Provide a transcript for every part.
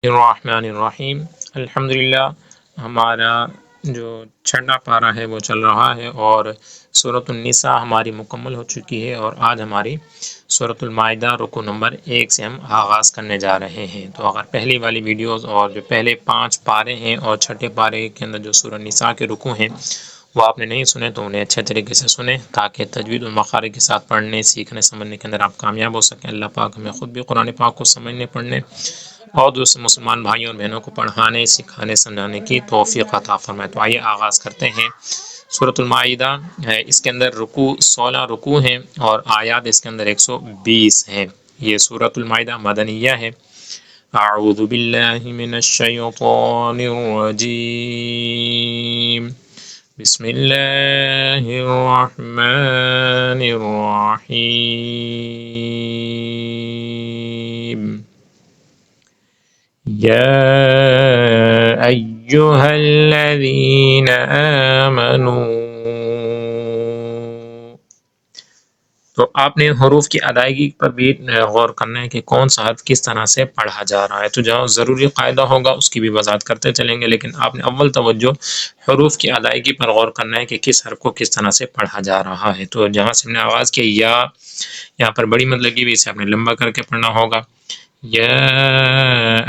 बिस्मिल्लाहिर्रहमानिर्रहीम। अल्हम्दुलिल्लाह हमारा जो छठा पारा है वो चल रहा है और सूरतुन निसा हमारी मुकम्मल हो चुकी है और आज हमारी सूरतुल माइदा रुकू नंबर 1 से हम आगाज़ करने जा रहे हैं। तो अगर पहली वाली वीडियोस और जो पहले 5 पारे हैं और छठे पारे के अंदर जो सूरह निसा के रुकू हैं वो आपने नहीं सुने तो उन्हें अच्छे तरीके से सुने ताकि तजवीद और मखारिज के साथ पढ़ने सीखने समझने के अंदर आप कामयाब हो सकें। अल्लाह पाक हमें ख़ुद भी कुरान पाक को समझने पढ़ने और दूसरे मुसलमान भाइयों और बहनों को पढ़ाने सिखाने समझाने की तौफीक अता फरमाए। तो आइए आगाज़ करते हैं। सूरतुल माइदा है, इसके अंदर रुकू 16 रुकू हैं और आयात इसके अंदर 120 हैं। ये सूरतुल माइदा मदनिया है। अऊज़ु बिल्लाहि मिनश शैतानिर रजीम। बिस्मिल्लाहिर रहमानिर रहीम। या अय्युहल्लज़ीना आमनू। तो आपने हरूफ की अदायगी पर भी गौर करना है कि कौन सा हर्फ किस तरह से पढ़ा जा रहा है। तो जहाँ ज़रूरी क़ायदा होगा उसकी भी वज़ाहत करते चलेंगे, लेकिन आपने अव्वल तवज्जो हरूफ की अदायगी पर गौर करना है कि किस हर्फ को किस तरह से पढ़ा जा रहा है। तो जहाँ से हमने आवाज़ किया या, यहाँ पर बड़ी मद लगी हुई, इसे आपने लंबा करके पढ़ना होगा। या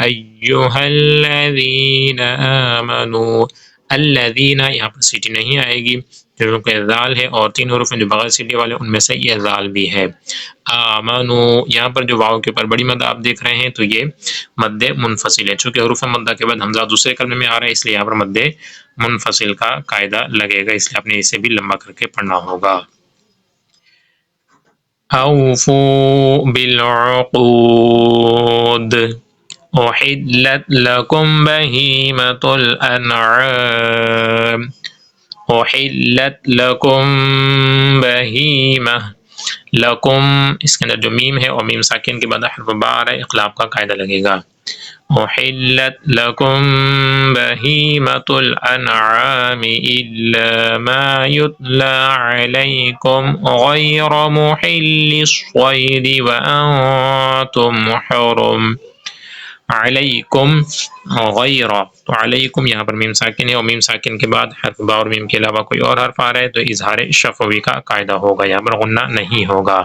अय्युहल्लज़ीना आमनू। अल्लज़ीना यहाँ पर सीटी नहीं आएगी, जो कि ज़ाल है और 3 हरूफ हैं जो बगैर सीटी वाले, उनमें से ये ज़ाल भी है। आमनू यहाँ पर जो वाव के ऊपर बड़ी मद आप देख रहे हैं तो ये मद्दे मुनफसिल है। चूँकि हरूफ मद्दा के बाद हमज़ा दूसरे कलमे में आ रहा है इसलिए यहाँ पर मद्दे मुनफसिल का कायदा लगेगा, इसलिए आपने इसे भी लंबा करके पढ़ना होगा। औफू बिल-उक़ूद उहिल्लत लकुम बहीमतुल अनआम। उहिल्लत लकुम बहीमा। लकुम इसके अंदर जो मीम है और मीम साकिन के बाद हर्फ बा आ रहा है, इक़लाब का कायदा लगेगा। उहिल्लत लकुम बहीमतुल अनआम इल्ला मा युतला अलैकुम गैर मुहिल्लिस सय्यद व अंतुम हुरुम। अलैकुम गैर, तो अलैकुम यहाँ पर मीम साकिन है और मीम साकिन के बाद हर्फ बा और मीम के अलावा कोई और हर्फ आ रहा है तो इज़हार शफ़वी का कायदा होगा, यहाँ पर गुन्ना नहीं होगा।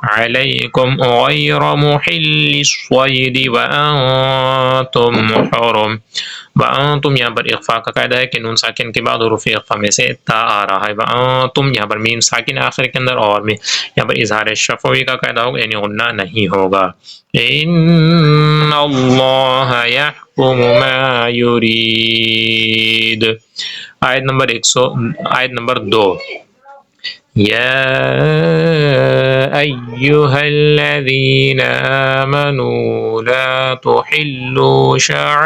अलैकुम गैर मुहिल्लिस सय्यद व अंतुम हुरुम। व अंतुम यहाँ पर इख्फा का कायदा है कि नून साकिन के बाद हुरूफ इख्फा में से ता आ रहा है। व अंतुम यहाँ पर मीम साकिन आखिर के अंदर और में यहाँ पर इज़हार शफ़वी का कायदा होगा, यानी गुन्ना नहीं होगा। इन्नल्लाह यहकुमु मा युरीद। आयत नंबर 2। या अय्युहल्लज़ीना आमनू ला तुहिल्लू शआइरल्लाहि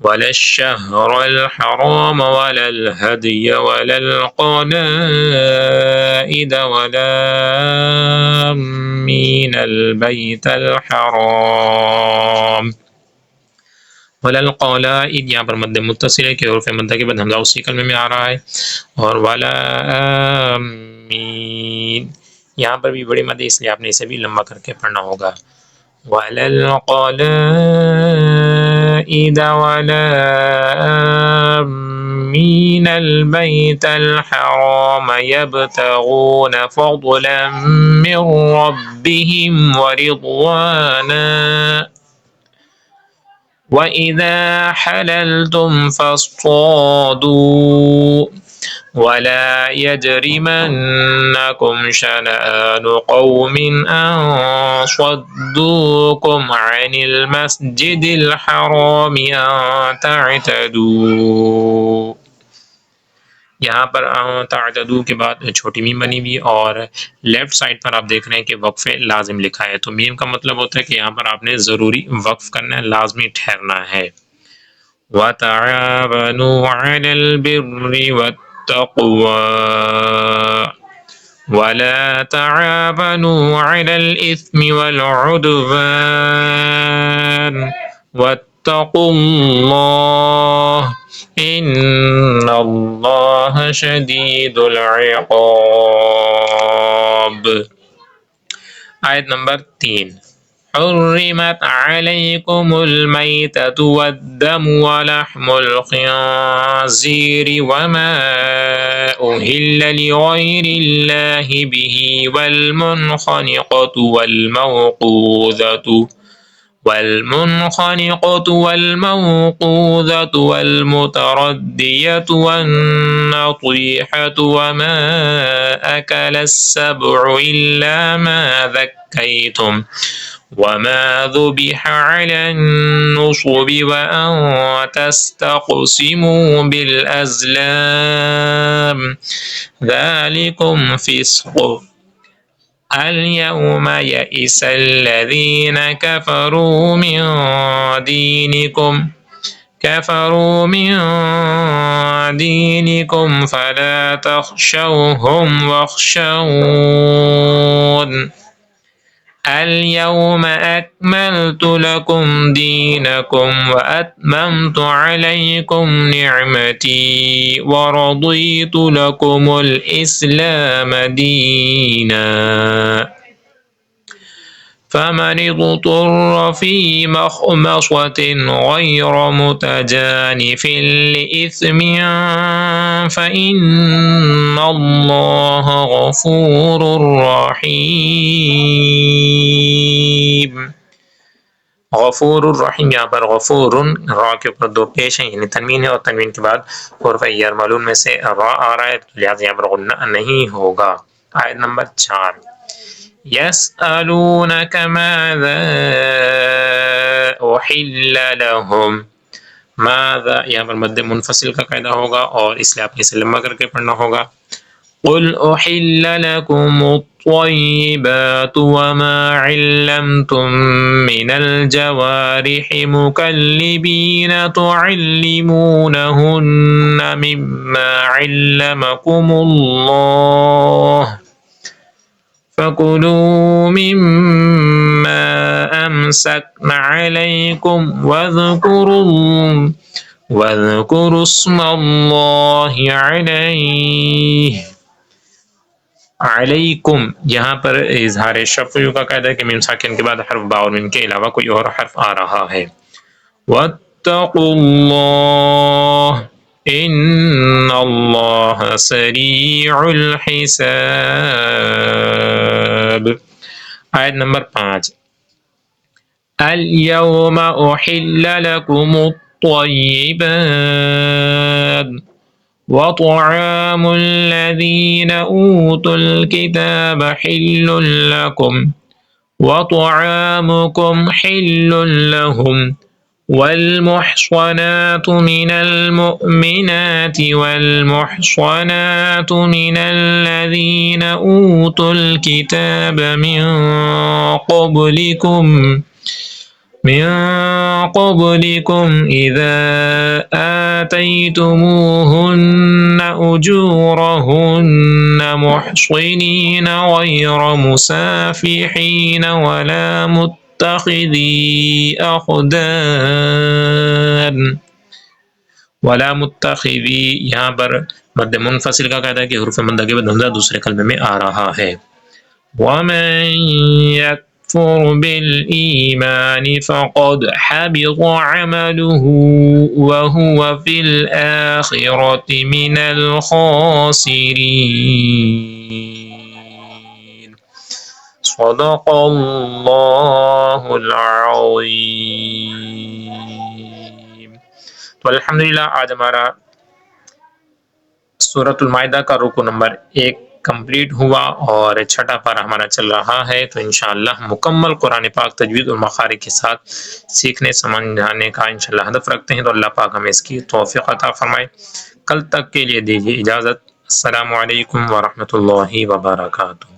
वलश्शहरल हराम वलल हदिय वलल क़लाइद वला आमीनल बैतल हराम। वलल क़लाइद यहाँ पर मद्दे मुत्तसिल है कि हुरूफ़ मद्दा के बाद हमज़ा उसी कलमे में आ रहा है। और वला आमीन यहाँ पर भी बड़ी मद है, इसलिए आपने इसे भी लंबा करके पढ़ना होगा। वलल क़लाइद वला आमीनल बैतल हराम यब्तगून फ़ज़लन मिन रब्बिहिम व रिज़वाना वइज़ा हलल्तुम फ़ास्तादू वला यजरिमन्नकुम शनआनु क़ौमिन अन सद्दूकुम अनिल मस्जिदिल हराम अन तअतदू। यहाँ पर ताअतदू के बाद छोटी मीम बनी हुई और लेफ्ट साइड पर आप देख रहे हैं कि वक्फ़े लाजिम लिखा है। तो मीम का मतलब होता है कि यहाँ पर आपने ज़रूरी वक्फ़ करना है, लाजमी ठहरना है। वतआवनु अलल बिर्रि वत्तक़वा वला तआवनु अलल इस्मि वल उद्वान वत्तकुल्लाह इन्नल्लाह शदीदुल इक़ाब। आयत नंबर 3। हुर्रिमत अलैकुमुल मैततु वद्दमु वलहमुल खिंज़ीरि वमा उहिल्ल लिगैरिल्लाहि बिहि वल्मुनख़निक़तु वल्मौक़ूज़तु वल्मुतरद्दियतु वन्नतीहतु वमा अकल अस्सबउ इल्ला मा ज़क्कैतुम वमा ज़ुबिह अलन्नुसुब वअन तस्तक़सिमू बिलअज़लाम ज़ालिकुम फ़िस्क़। اليوم يئس الذين كفروا من دينكم فلا تخشوهم واخشون اليوم أكملت لكم دينكم وأتممت عليكم نعمتي ورضيت لكم الإسلام دينا فمن اضطر في مخمصة غير متجانف لإثم فإن الله غفور रहीम। गफूर रहीम, यहाँ पर गफूर रा के ऊपर दो पेश है, यानी तनवीन है और तनवीन के बाद हुर्फ यरमलून में से रा आ रहा है, तो लिहाजा यहाँ पर गुन्ना नहीं होगा। आयत नंबर 4। यसअलूनक माज़ा उहिल्ल लहुम, माज़ा यहाँ पर मद्दे मुनफसिल का कायदा होगा और इसलिए आपने इसे लंबा करके पढ़ना होगा। कुल उहिल्ल लकुमुत्तय्यिबातु वमा अल्लमतुम मिनल जवारिहि मुकल्लिबीन तुअल्लिमूनहुन्ना मिम्मा अल्लमकुमुल्लाह फकुलू मिम्मा अमसक्ना अलैकुम वज़कुरु स्मल्लाहि अलैकुम। यहाँ पर इज़हार शफ़्यू का कायदा है कि मीम साकिन के बाद हर्फ बा और मीम के अलावा कोई और हर्फ आ रहा है। वत्तकुल्लाह इन्नल्लाह सरीउल हिसाब। आयत नंबर 5। अल-यौमा उहिल्ल लकुमुत्तय्यिबात वतआमुल लज़ीना ऊतुल किताब हिल्लुल लकुम वतआमुकुम हिल्लुल लहुम वल्मुहसनातु मिनल मुअमिनाति वल्मुहसनातु मिनल लज़ीना ऊतुल किताब मिन क़ब्लिकुम इज़ा आतैतुमूहुन्ना उजूरहुन्ना मुहसिनीन गैर मुसाफिहीन वला मुत्तखिदी अख़दान। यहाँ पर मद्दे मुनफसिल का कायदा है कि हुर्फ़ मद्दा के बाद हमज़ा दूसरे कलमे में आ रहा है। वमन यकफुर बिल ईमानि फ़क़द हबित अमलुहु वहुवा फ़िल आख़िरति मिनल ख़ासिरीन। सदक़ल्लाहुल अज़ीम। तो अल्हम्दुलिल्लाह आज हमारा सूरतुल माइदा का रुकू नंबर 1 कंप्लीट हुआ और छठा पारा हमारा चल रहा है। तो इंशाअल्लाह मुकम्मल कुरान पाक तजवीद और मखारिज के साथ सीखने समझाने का इंशाअल्लाह हदफ रखते हैं। तो अल्लाह पाक हमें इसकी तौफीक अता फरमाए। कल तक के लिए दीजिए इजाज़त। अस्सलामु अलैकुम व रहमतुल्लाहि व बरकातुहू।